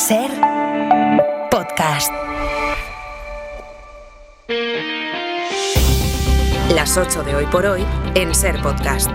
Ser Podcast. Las 8 de Hoy por Hoy en Ser Podcast.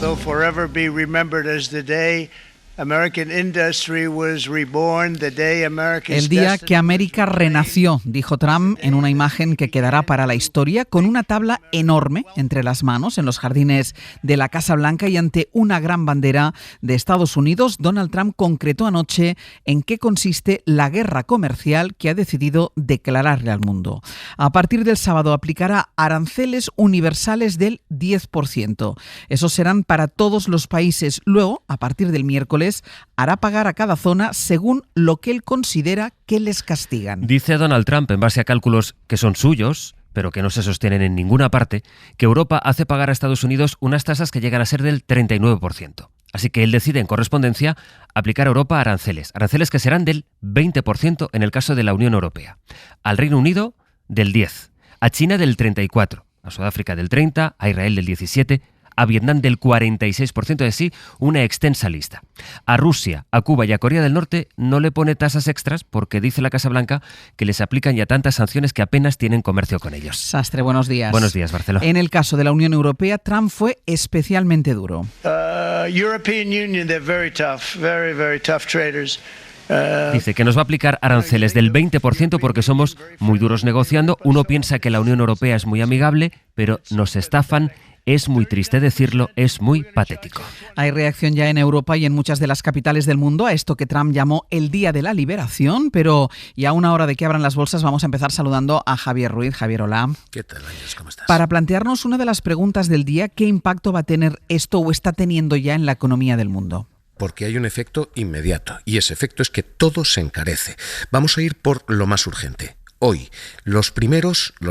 Will forever be remembered as the day American industry was reborn, the day America's El día que América renació, dijo Trump en una imagen que quedará para la historia, con una tabla enorme entre las manos en los jardines de la Casa Blanca y ante una gran bandera de Estados Unidos. Donald Trump concretó anoche en qué consiste la guerra comercial que ha decidido declararle al mundo. A partir del sábado aplicará aranceles universales del 10%. Esos serán para todos los países. Luego, a partir del miércoles, hará pagar a cada zona según lo que él considera que les castigan. Dice Donald Trump, en base a cálculos que son suyos, pero que no se sostienen en ninguna parte, que Europa hace pagar a Estados Unidos unas tasas que llegan a ser del 39%. Así que él decide, en correspondencia, aplicar a Europa aranceles que serán del 20% en el caso de la Unión Europea. Al Reino Unido, del 10%, a China del 34%, a Sudáfrica del 30%, a Israel del 17%, a Vietnam del 46%, de sí, una extensa lista. A Rusia, a Cuba y a Corea del Norte no le pone tasas extras porque dice la Casa Blanca que les aplican ya tantas sanciones que apenas tienen comercio con ellos. Sastre, buenos días. Buenos días, Barceló. En el caso de la Unión Europea, Trump fue especialmente duro. European Union, they're very tough, very tough traders. Dice que nos va a aplicar aranceles del 20% porque somos muy duros negociando. Uno piensa que la Unión Europea es muy amigable, pero nos estafan. Es muy triste decirlo, es muy patético. Hay reacción ya en Europa y en muchas de las capitales del mundo a esto que Trump llamó el Día de la Liberación, pero ya a una hora de que abran las bolsas vamos a empezar saludando a Javier Ruiz. Javier, hola. ¿Qué tal, Ángeles? ¿Cómo estás? Para plantearnos una de las preguntas del día, ¿qué impacto va a tener esto o está teniendo ya en la economía del mundo? Porque hay un efecto inmediato, y ese efecto es que todo se encarece. Vamos a ir por lo más urgente. Hoy, los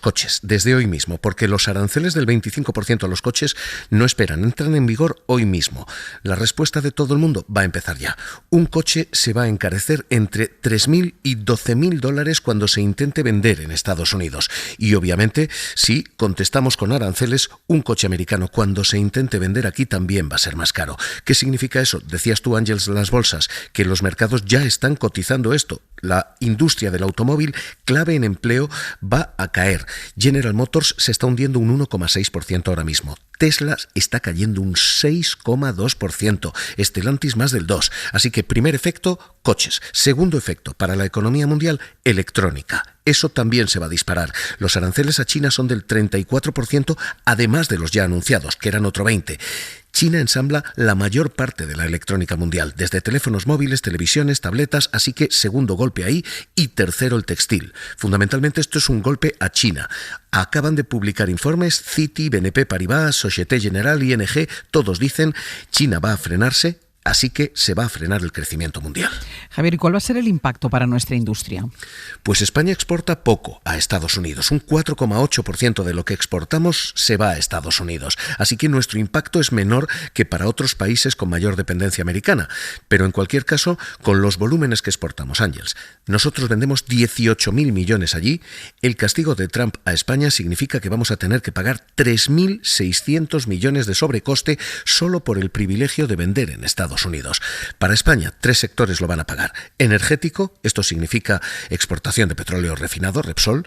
coches, desde hoy mismo, porque los aranceles del 25% a los coches no esperan, entran en vigor hoy mismo. La respuesta de todo el mundo va a empezar ya. Un coche se va a encarecer entre $3.000 y $12.000 cuando se intente vender en Estados Unidos. Y obviamente, si contestamos con aranceles, un coche americano cuando se intente vender aquí también va a ser más caro. ¿Qué significa eso? Decías tú, Ángeles, las bolsas, que los mercados ya están cotizando esto. La industria del automóvil, clave en empleo, va a caer. General Motors se está hundiendo un 1,6% ahora mismo. Tesla está cayendo un 6,2%. Stellantis más del 2%. Así que primer efecto, coches. Segundo efecto, para la economía mundial, electrónica. Eso también se va a disparar. Los aranceles a China son del 34%, además de los ya anunciados, que eran otro 20%. China ensambla la mayor parte de la electrónica mundial, desde teléfonos móviles, televisiones, tabletas, así que segundo golpe ahí, y tercero el textil. Fundamentalmente esto es un golpe a China. Acaban de publicar informes, Citi, BNP Paribas, Société Générale, ING, todos dicen China va a frenarse. Así que se va a frenar el crecimiento mundial. Javier, ¿y cuál va a ser el impacto para nuestra industria? Pues España exporta poco a Estados Unidos. Un 4,8% de lo que exportamos se va a Estados Unidos. Así que nuestro impacto es menor que para otros países con mayor dependencia americana. Pero en cualquier caso, con los volúmenes que exportamos, Ángeles, nosotros vendemos 18.000 millones allí. El castigo de Trump a España significa que vamos a tener que pagar 3.600 millones de sobrecoste solo por el privilegio de vender en Estados Unidos. Para España, 3 sectores lo van a pagar. Energético, esto significa exportación de petróleo refinado, Repsol.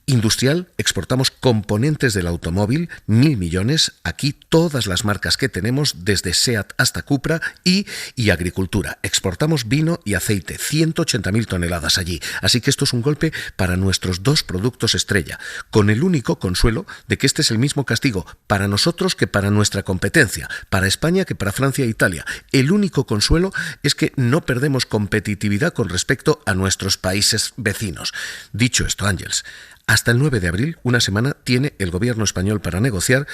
Industrial, exportamos componentes del automóvil, 1.000 millones, aquí todas las marcas que tenemos, desde SEAT hasta Cupra, y agricultura. Exportamos vino y aceite, 180.000 toneladas allí. Así que esto es un golpe para nuestros 2 productos estrella, con el único consuelo de que este es el mismo castigo para nosotros que para nuestra competencia, para España que para Francia e Italia. El único consuelo es que no perdemos competitividad con respecto a nuestros países vecinos. Dicho esto, Ángeles, hasta el 9 de abril, una semana, tiene el gobierno español para negociar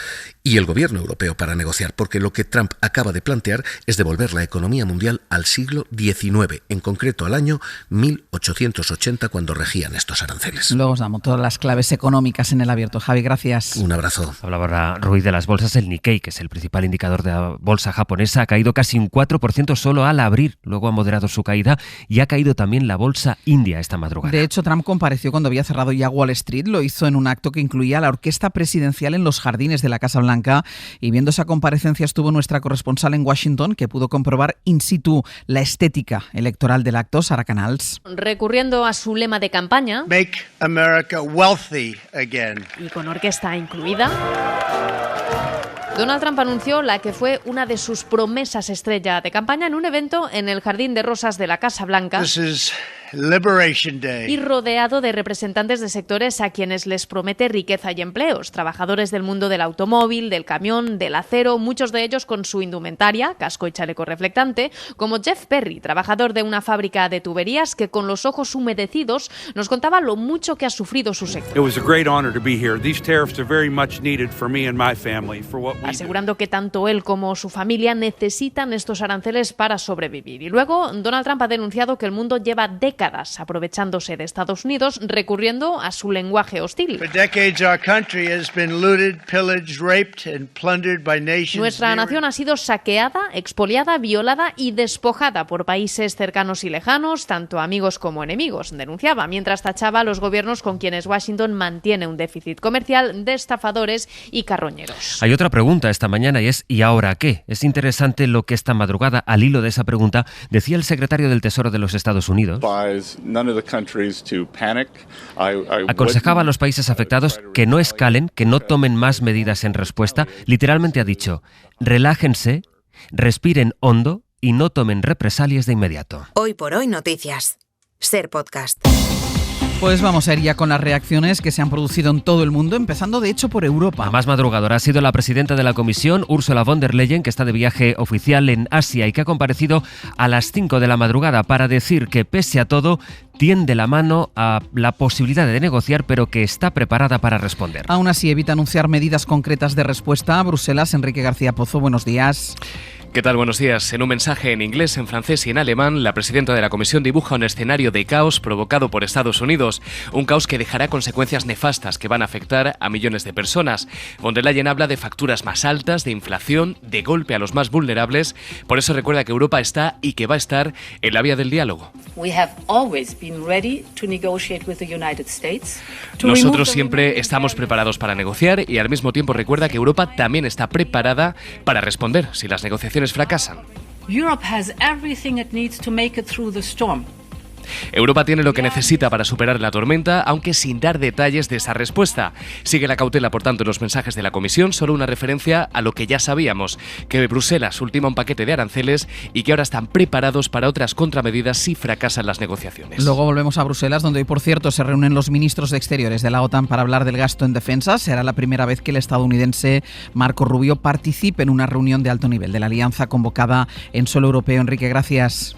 y el gobierno europeo para negociar, porque lo que Trump acaba de plantear es devolver la economía mundial al siglo XIX, en concreto al año 1880, cuando regían estos aranceles. Luego os damos todas las claves económicas en el abierto. Javi, gracias. Un abrazo. Hablaba ahora Ruiz de las bolsas. El Nikkei, que es el principal indicador de la bolsa japonesa, ha caído casi un 4% solo al abrir. Luego ha moderado su caída y ha caído también la bolsa india esta madrugada. De hecho, Trump compareció cuando había cerrado ya Wall Street Street. Lo hizo en un acto que incluía la orquesta presidencial en los jardines de la Casa Blanca. Y viendo esa comparecencia estuvo nuestra corresponsal en Washington, que pudo comprobar in situ la estética electoral del acto, Sara Canals. Recurriendo a su lema de campaña, Make America wealthy again. Y con orquesta incluida, Donald Trump anunció la que fue una de sus promesas estrella de campaña en un evento en el Jardín de Rosas de la Casa Blanca. This is Liberation Day. Y rodeado de representantes de sectores a quienes les promete riqueza y empleos, trabajadores del mundo del automóvil, del camión, del acero, muchos de ellos con su indumentaria, casco y chaleco reflectante, como Jeff Perry, trabajador de una fábrica de tuberías que con los ojos humedecidos nos contaba lo mucho que ha sufrido su sector. Asegurando que tanto él como su familia necesitan estos aranceles para sobrevivir. Y luego Donald Trump ha denunciado que el mundo lleva décadas aprovechándose de Estados Unidos, recurriendo a su lenguaje hostil. Nuestra nación ha sido saqueada, expoliada, violada y despojada por países cercanos y lejanos, tanto amigos como enemigos, denunciaba, mientras tachaba a los gobiernos con quienes Washington mantiene un déficit comercial de estafadores y carroñeros. Hay otra pregunta esta mañana y es ¿y ahora qué? Es interesante lo que esta madrugada, al hilo de esa pregunta, decía el secretario del Tesoro de los Estados Unidos. Aconsejaba a los países afectados que no escalen, que no tomen más medidas en respuesta. Literalmente ha dicho, relájense, respiren hondo y no tomen represalias de inmediato. Hoy por hoy noticias. Ser Podcast. Pues vamos a ir ya con las reacciones que se han producido en todo el mundo, empezando de hecho por Europa. La más madrugadora ha sido la presidenta de la Comisión, Ursula von der Leyen, que está de viaje oficial en Asia y que ha comparecido a las 5 de la madrugada para decir que, pese a todo, tiende la mano a la posibilidad de negociar, pero que está preparada para responder. Aún así, evita anunciar medidas concretas de respuesta a Bruselas. Enrique García Pozo, buenos días. ¿Qué tal? Buenos días. En un mensaje en inglés, en francés y en alemán, la presidenta de la Comisión dibuja un escenario de caos provocado por Estados Unidos. Un caos que dejará consecuencias nefastas que van a afectar a millones de personas. Von der Leyen habla de facturas más altas, de inflación, de golpe a los más vulnerables. Por eso recuerda que Europa está y que va a estar en la vía del diálogo. Nosotros siempre estamos preparados para negociar y al mismo tiempo recuerda que Europa también está preparada para responder si las negociaciones fracasan. Europa tiene lo que necesita para superar la tormenta, aunque sin dar detalles de esa respuesta. Sigue la cautela, por tanto, en los mensajes de la Comisión, solo una referencia a lo que ya sabíamos, que Bruselas ultima un paquete de aranceles y que ahora están preparados para otras contramedidas si fracasan las negociaciones. Luego volvemos a Bruselas, donde hoy, por cierto, se reúnen los ministros de Exteriores de la OTAN para hablar del gasto en defensa. Será la primera vez que el estadounidense Marco Rubio participe en una reunión de alto nivel de la alianza convocada en suelo europeo. Enrique, gracias.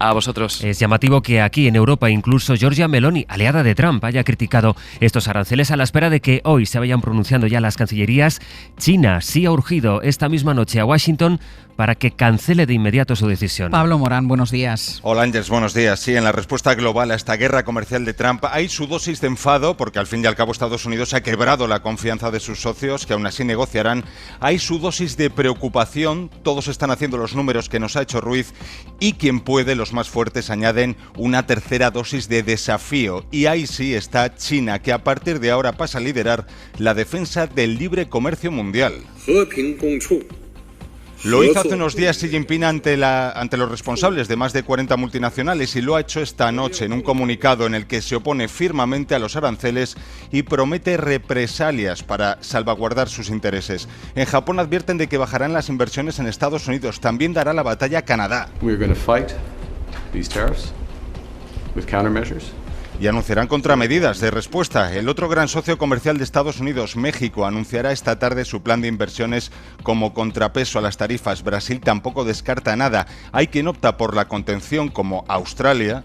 A vosotros. Es llamativo que aquí en Europa incluso Giorgia Meloni, aliada de Trump, haya criticado estos aranceles a la espera de que hoy se vayan pronunciando ya las cancillerías. China sí ha urgido esta misma noche a Washington para que cancele de inmediato su decisión. Pablo Morán, buenos días. Hola Ángels, buenos días. Sí, en la respuesta global a esta guerra comercial de Trump hay su dosis de enfado, porque al fin y al cabo Estados Unidos ha quebrado la confianza de sus socios, que aún así negociarán. Hay su dosis de preocupación, todos están haciendo los números que nos ha hecho Ruiz, y quien puede, los más fuertes, añaden una tercera dosis de desafío. Y ahí sí está China, que a partir de ahora pasa a liderar la defensa del libre comercio mundial. Lo hizo hace unos días Xi Jinping ante los responsables de más de 40 multinacionales y lo ha hecho esta noche en un comunicado en el que se opone firmemente a los aranceles y promete represalias para salvaguardar sus intereses. En Japón advierten de que bajarán las inversiones en Estados Unidos. También dará la batalla Canadá. Y anunciarán contramedidas de respuesta. El otro gran socio comercial de Estados Unidos, México, anunciará esta tarde su plan de inversiones como contrapeso a las tarifas. Brasil tampoco descarta nada. Hay quien opta por la contención, como Australia.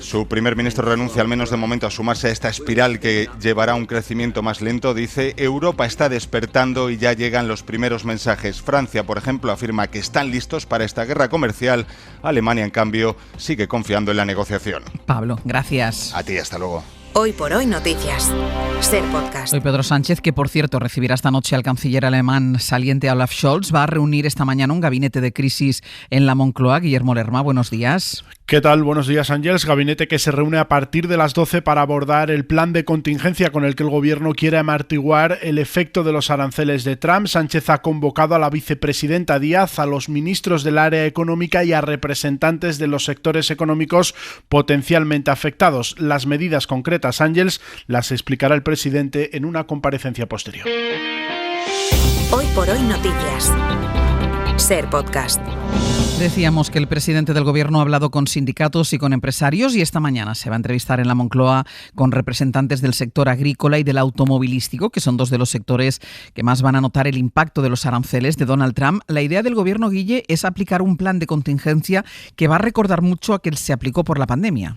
Su primer ministro renuncia al menos de momento a sumarse a esta espiral que llevará a un crecimiento más lento. Dice, Europa está despertando y ya llegan los primeros mensajes. Francia, por ejemplo, afirma que están listos para esta guerra comercial. Alemania, en cambio, sigue confiando en la negociación. Pablo, gracias. A ti, hasta luego. Hoy por hoy noticias. Ser Podcast. Hoy Pedro Sánchez, que por cierto recibirá esta noche al canciller alemán saliente Olaf Scholz, va a reunir esta mañana un gabinete de crisis en la Moncloa. Guillermo Lerma, buenos días. ¿Qué tal? Buenos días, Ángels. Gabinete que se reúne a partir de las 12 para abordar el plan de contingencia con el que el gobierno quiere amortiguar el efecto de los aranceles de Trump. Sánchez ha convocado a la vicepresidenta Díaz, a los ministros del área económica y a representantes de los sectores económicos potencialmente afectados. Las medidas concretas, Ángels, las explicará el presidente en una comparecencia posterior. Hoy por hoy noticias. Ser Podcast. Decíamos que el presidente del gobierno ha hablado con sindicatos y con empresarios y esta mañana se va a entrevistar en la Moncloa con representantes del sector agrícola y del automovilístico, que son dos de los sectores que más van a notar el impacto de los aranceles de Donald Trump. La idea del gobierno, Guille, es aplicar un plan de contingencia que va a recordar mucho a que se aplicó por la pandemia.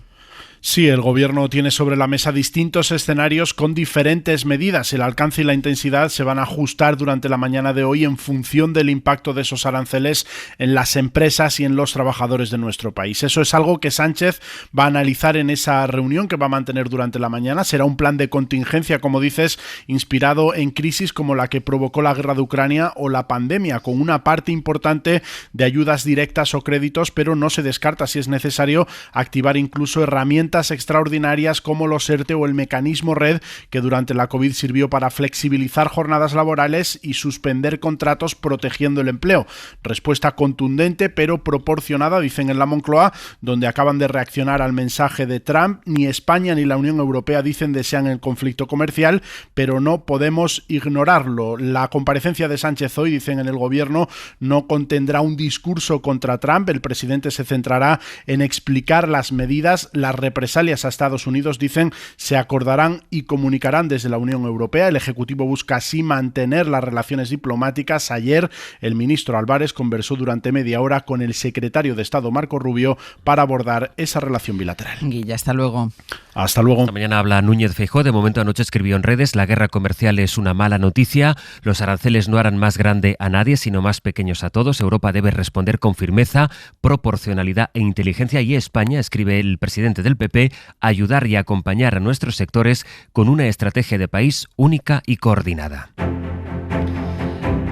Sí, el gobierno tiene sobre la mesa distintos escenarios con diferentes medidas. El alcance y la intensidad se van a ajustar durante la mañana de hoy en función del impacto de esos aranceles en las empresas y en los trabajadores de nuestro país. Eso es algo que Sánchez va a analizar en esa reunión que va a mantener durante la mañana. Será un plan de contingencia, como dices, inspirado en crisis como la que provocó la guerra de Ucrania o la pandemia, con una parte importante de ayudas directas o créditos, pero no se descarta, si es necesario, activar incluso herramientas extraordinarias como los ERTE o el mecanismo RED, que durante la COVID sirvió para flexibilizar jornadas laborales y suspender contratos protegiendo el empleo. Respuesta contundente pero proporcionada, dicen en la Moncloa, donde acaban de reaccionar al mensaje de Trump. Ni España ni la Unión Europea, dicen, desean el conflicto comercial, pero no podemos ignorarlo. La comparecencia de Sánchez hoy, dicen en el gobierno, no contendrá un discurso contra Trump. El presidente se centrará en explicar las medidas, las represalias a Estados Unidos, dicen, se acordarán y comunicarán desde la Unión Europea. El Ejecutivo busca así mantener las relaciones diplomáticas. Ayer el ministro Álvarez conversó durante media hora con el secretario de Estado Marco Rubio para abordar esa relación bilateral. Guilla, hasta luego. Hasta luego. Esta mañana habla Núñez Feijóo. De momento, anoche escribió en redes: la guerra comercial es una mala noticia. Los aranceles no harán más grande a nadie, sino más pequeños a todos. Europa debe responder con firmeza, proporcionalidad e inteligencia. Y España, escribe el presidente del PP, ayudar y acompañar a nuestros sectores con una estrategia de país única y coordinada.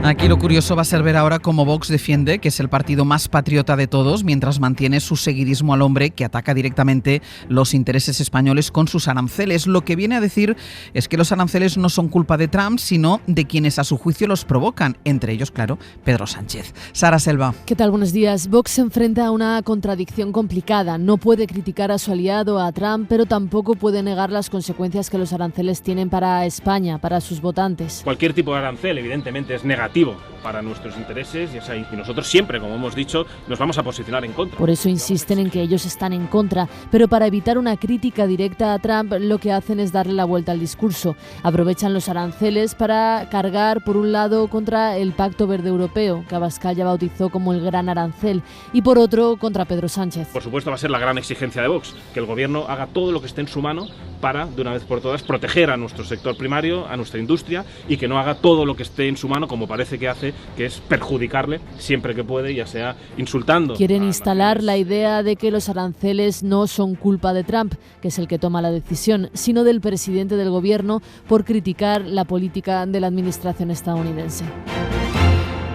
Aquí lo curioso va a ser ver ahora cómo Vox defiende que es el partido más patriota de todos, mientras mantiene su seguidismo al hombre que ataca directamente los intereses españoles con sus aranceles. Lo que viene a decir es que los aranceles no son culpa de Trump, sino de quienes a su juicio los provocan, entre ellos, claro, Pedro Sánchez. Sara Selva. ¿Qué tal? Buenos días. Vox se enfrenta a una contradicción complicada. No puede criticar a su aliado, a Trump, pero tampoco puede negar las consecuencias que los aranceles tienen para España, para sus votantes. Cualquier tipo de arancel, evidentemente, es negativo para nuestros intereses y nosotros siempre, como hemos dicho, nos vamos a posicionar en contra. Por eso insisten en que ellos están en contra, pero para evitar una crítica directa a Trump, lo que hacen es darle la vuelta al discurso. Aprovechan los aranceles para cargar, por un lado, contra el Pacto Verde Europeo, que Abascal ya bautizó como el gran arancel, y por otro, contra Pedro Sánchez. Por supuesto, va a ser la gran exigencia de Vox, que el gobierno haga todo lo que esté en su mano para, de una vez por todas, proteger a nuestro sector primario, a nuestra industria, y que no haga todo lo que esté en su mano, como parece que hace, que es perjudicarle siempre que puede, ya sea insultando. Quieren instalar la idea de que los aranceles no son culpa de Trump, que es el que toma la decisión, sino del presidente del gobierno por criticar la política de la administración estadounidense.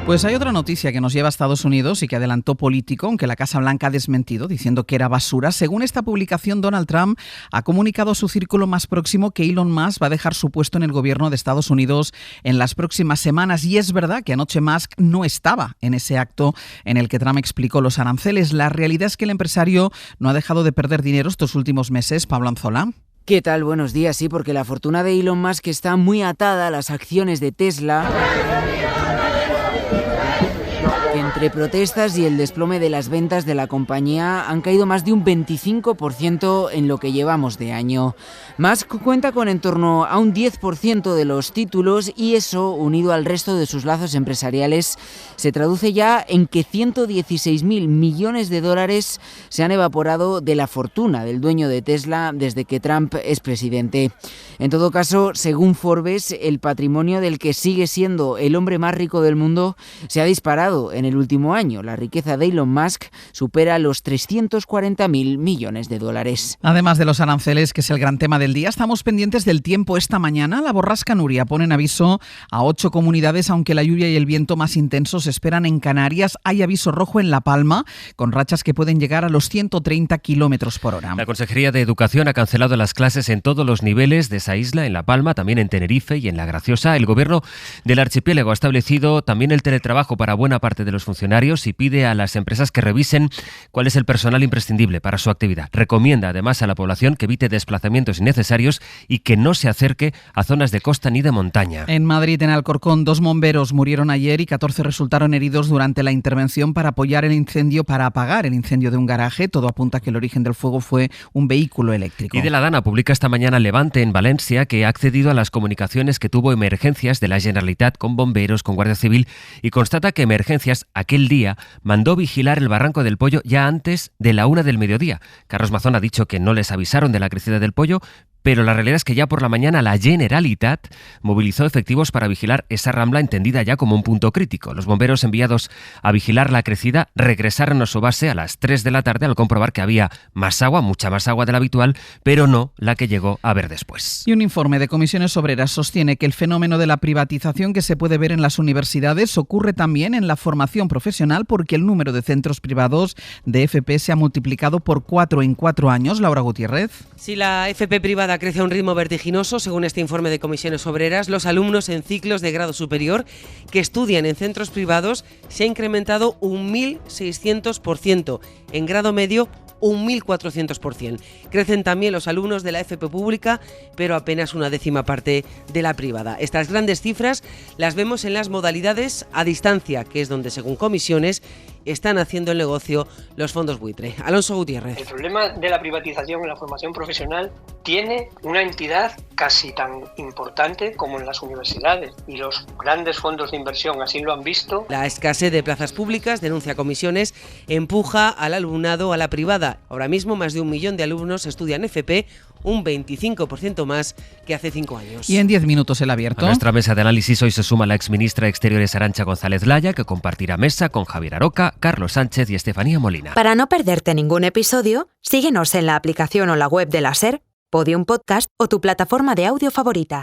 Pues hay otra noticia que nos lleva a Estados Unidos y que adelantó Político, aunque la Casa Blanca ha desmentido, diciendo que era basura. Según esta publicación, Donald Trump ha comunicado a su círculo más próximo que Elon Musk va a dejar su puesto en el gobierno de Estados Unidos en las próximas semanas. Y es verdad que anoche Musk no estaba en ese acto en el que Trump explicó los aranceles. La realidad es que el empresario no ha dejado de perder dinero estos últimos meses. Pablo Anzola. ¿Qué tal? Buenos días. Sí, porque la fortuna de Elon Musk está muy atada a las acciones de Tesla. Entre protestas y el desplome de las ventas de la compañía han caído más de un 25% en lo que llevamos de año. Musk cuenta con en torno a un 10% de los títulos y eso, unido al resto de sus lazos empresariales, se traduce ya en que 116.000 millones de dólares se han evaporado de la fortuna del dueño de Tesla desde que Trump es presidente. En todo caso, según Forbes, el patrimonio del que sigue siendo el hombre más rico del mundo se ha disparado en el último año. La riqueza de Elon Musk supera los 340.000 millones de dólares. Además de los aranceles, que es el gran tema del día, estamos pendientes del tiempo esta mañana. La borrasca Nuria pone en aviso a 8 comunidades, aunque la lluvia y el viento más intensos se esperan en Canarias. Hay aviso rojo en La Palma, con rachas que pueden llegar a los 130 kilómetros por hora. La Consejería de Educación ha cancelado las clases en todos los niveles de esa isla, en La Palma, también en Tenerife y en La Graciosa. El gobierno del archipiélago ha establecido también el teletrabajo para buena parte de los funcionarios y pide a las empresas que revisen cuál es el personal imprescindible para su actividad. Recomienda además a la población que evite desplazamientos innecesarios y que no se acerque a zonas de costa ni de montaña. En Madrid, en Alcorcón, 2 bomberos murieron ayer y 14 resultaron heridos durante la intervención para apagar el incendio de un garaje. Todo apunta a que el origen del fuego fue un vehículo eléctrico. Y de la Dana publica esta mañana Levante en Valencia, que ha accedido a las comunicaciones que tuvo Emergencias de la Generalitat con bomberos, con Guardia Civil, y constata que Emergencias aquel día mandó vigilar el Barranco del Pollo ya antes de la 1 del mediodía. Carlos Mazón ha dicho que no les avisaron de la crecida del pollo, pero la realidad es que ya por la mañana la Generalitat movilizó efectivos para vigilar esa rambla entendida ya como un punto crítico. Los bomberos enviados a vigilar la crecida regresaron a su base a las 3 de la tarde al comprobar que había más agua, mucha más agua de la habitual, pero no la que llegó a ver después. Y un informe de Comisiones Obreras sostiene que el fenómeno de la privatización que se puede ver en las universidades ocurre también en la formación profesional, porque el número de centros privados de FP se ha multiplicado por 4 en 4 años. Laura Gutiérrez. Si la FP privada crece a un ritmo vertiginoso, según este informe de Comisiones Obreras, los alumnos en ciclos de grado superior que estudian en centros privados se ha incrementado un 1.600%, en grado medio un 1.400%. Crecen también los alumnos de la FP pública, pero apenas una décima parte de la privada. Estas grandes cifras las vemos en las modalidades a distancia, que es donde, según Comisiones, están haciendo el negocio los fondos buitre. Alonso Gutiérrez. El problema de la privatización en la formación profesional tiene una entidad casi tan importante como en las universidades, y los grandes fondos de inversión así lo han visto. La escasez de plazas públicas, denuncia Comisiones, empuja al alumnado a la privada. Ahora mismo más de 1 millón de alumnos estudian FP, un 25% más que hace 5 años. Y en 10 minutos el abierto. A nuestra mesa de análisis hoy se suma la exministra de Exteriores Arantxa González Laya, que compartirá mesa con Javier Aroca, Carlos Sánchez y Estefanía Molina. Para no perderte ningún episodio, síguenos en la aplicación o la web de la SER, Podium Podcast o tu plataforma de audio favorita.